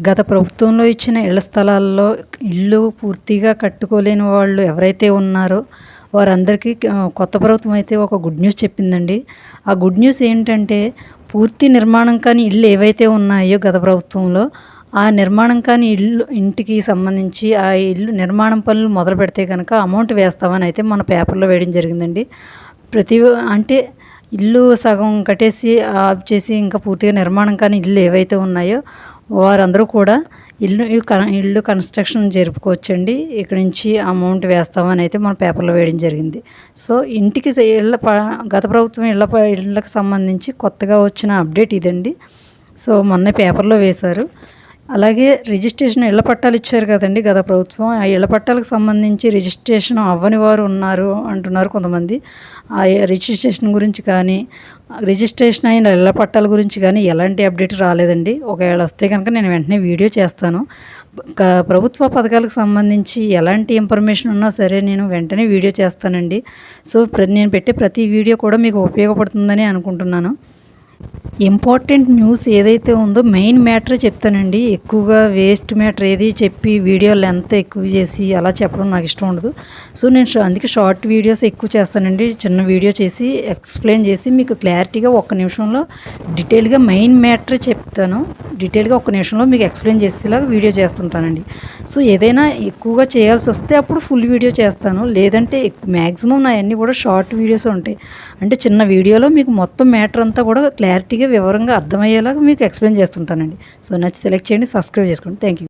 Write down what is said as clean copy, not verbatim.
గత ప్రభుత్వంలో ఇచ్చిన ఇళ్ల స్థలాల్లో ఇల్లు పూర్తిగా కట్టుకోలేని వాళ్ళు ఎవరైతే ఉన్నారో వారందరికీ కొత్త ప్రభుత్వం అయితే ఒక గుడ్ న్యూస్ చెప్పిందండి. ఆ గుడ్ న్యూస్ ఏంటంటే పూర్తి నిర్మాణం కాని ఇళ్ళు ఏవైతే ఉన్నాయో గత ప్రభుత్వంలో ఆ నిర్మాణం కాని ఇంటికి సంబంధించి ఆ ఇల్లు నిర్మాణం పనులు మొదలు పెడితే కనుక అమౌంట్ వేస్తామని అయితే మన పేపర్లో వేయడం జరిగిందండి. అంటే ఇల్లు సగం కట్టేసి ఆఫ్ చేసి ఇంకా పూర్తిగా నిర్మాణం కాని ఇల్లు ఏవైతే ఉన్నాయో వారందరూ కూడా ఇల్లు కన్స్ట్రక్షన్ జరుపుకోవచ్చండి. ఇక్కడ నుంచి అమౌంట్ వేస్తామని అయితే మన పేపర్లో వేయడం జరిగింది. సో ఇంటికి గత ప్రభుత్వం ఇళ్ళకి సంబంధించి కొత్తగా వచ్చిన అప్డేట్ ఇదండి. సో మొన్న పేపర్లో వేశారు. అలాగే రిజిస్ట్రేషన్ ఇళ్ల పట్టాలు ఇచ్చారు కదండి గత ప్రభుత్వం. ఆ ఇళ్ల పట్టాలకు సంబంధించి రిజిస్ట్రేషన్ అవ్వని వారు ఉన్నారు అంటున్నారు కొంతమంది. ఆ రిజిస్ట్రేషన్ గురించి కానీ రిజిస్ట్రేషన్ అయిన ఇళ్ల పట్టాల గురించి కానీ ఎలాంటి అప్డేట్ రాలేదండి. ఒకవేళ వస్తే కనుక నేను వెంటనే వీడియో చేస్తాను. ప్రభుత్వ పథకాలకు సంబంధించి ఎలాంటి ఇన్ఫర్మేషన్ ఉన్నా సరే నేను వెంటనే వీడియో చేస్తానండి. సో నేను పెట్టే ప్రతి వీడియో కూడా మీకు ఉపయోగపడుతుందని అనుకుంటున్నాను. ఇంపార్టెంట్ న్యూస్ ఏదైతే ఉందో మెయిన్ మ్యాటర్ చెప్తానండి. ఎక్కువగా వేస్ట్ మ్యాటర్ ఏది చెప్పి వీడియో లెంత్ ఎక్కువ చేసి అలా చెప్పడం నాకు ఇష్టం ఉండదు. సో నేను అందుకే షార్ట్ వీడియోస్ ఎక్కువ చేస్తానండి. చిన్న వీడియో చేసి ఎక్స్ప్లెయిన్ చేసి మీకు క్లారిటీగా ఒక్క నిమిషంలో డీటెయిల్గా మెయిన్ మ్యాటర్ చెప్తాను. డీటెయిల్గా ఒక్క నిమిషంలో మీకు ఎక్స్ప్లెయిన్ చేసేలాగా వీడియో చేస్తుంటానండి. సో ఏదైనా ఎక్కువగా చేయాల్సి వస్తే అప్పుడు ఫుల్ వీడియో చేస్తాను. లేదంటే మ్యాక్సిమం నా అన్నీ కూడా షార్ట్ వీడియోస్ ఉంటాయి. అంటే చిన్న వీడియోలో మీకు మొత్తం మ్యాటర్ అంతా కూడా క్లారిటీగా వివరంగా అర్థమయ్యేలాగా మీకు ఎక్స్ప్లెయిన్ చేస్తుంటానండి. సో నచ్చి సెలెక్ట్ చేయండి, సబ్స్క్రైబ్ చేసుకోండి. Thank you.